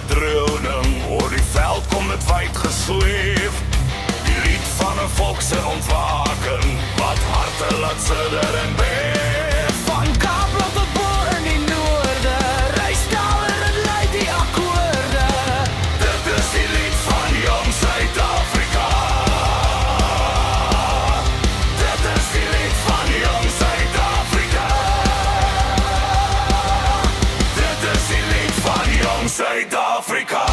Dreuning, oor die veld kom het wyd gesweef. Die lied van 'n volk se ontwaken, wat harte laat sidder en beef. Van Kaapland tot Bo in die noorde, reis daler en lei die akkoorde. Dit is die lied van jong Suid-Afrika. Dit is die lied van jong Suid-Afrika. Dit is die lied van jong Suid-Afrika.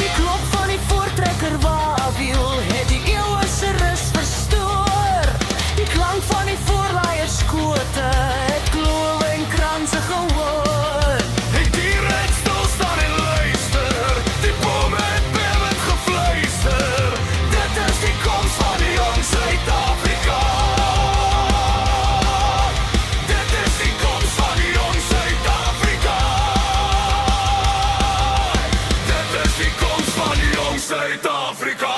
Die klop van die voortrekker wawiel het die eeuwe se rus verstoor. Die klank van die voorlaierskote het klowe en kranse gehoor. Die diere het stil staan en luister, die bome het bevend gefluister. Dit is die koms van die jong Suid-Afrika. Dit is die koms van die jong Suid-Afrika. Dit is die koms van die jong Suid-Afrika. Afrika.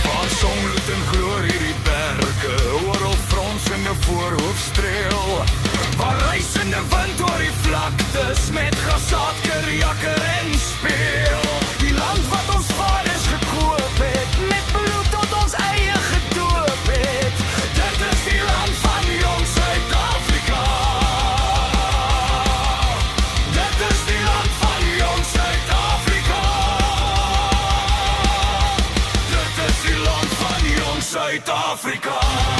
Van songloed en glorie die berge, oral fronsende voorhoofstreel. Waar reisende wind oor die vlaktes, met gasaad, kerjakker en speel. Die land wat ons vaders gekoop het, met bloed tot ons eie gedoop het. Dit is die land van jong Suid-Afrika. Dit is die land van jong Suid-Afrika. Dit is die land van jong Suid-Afrika.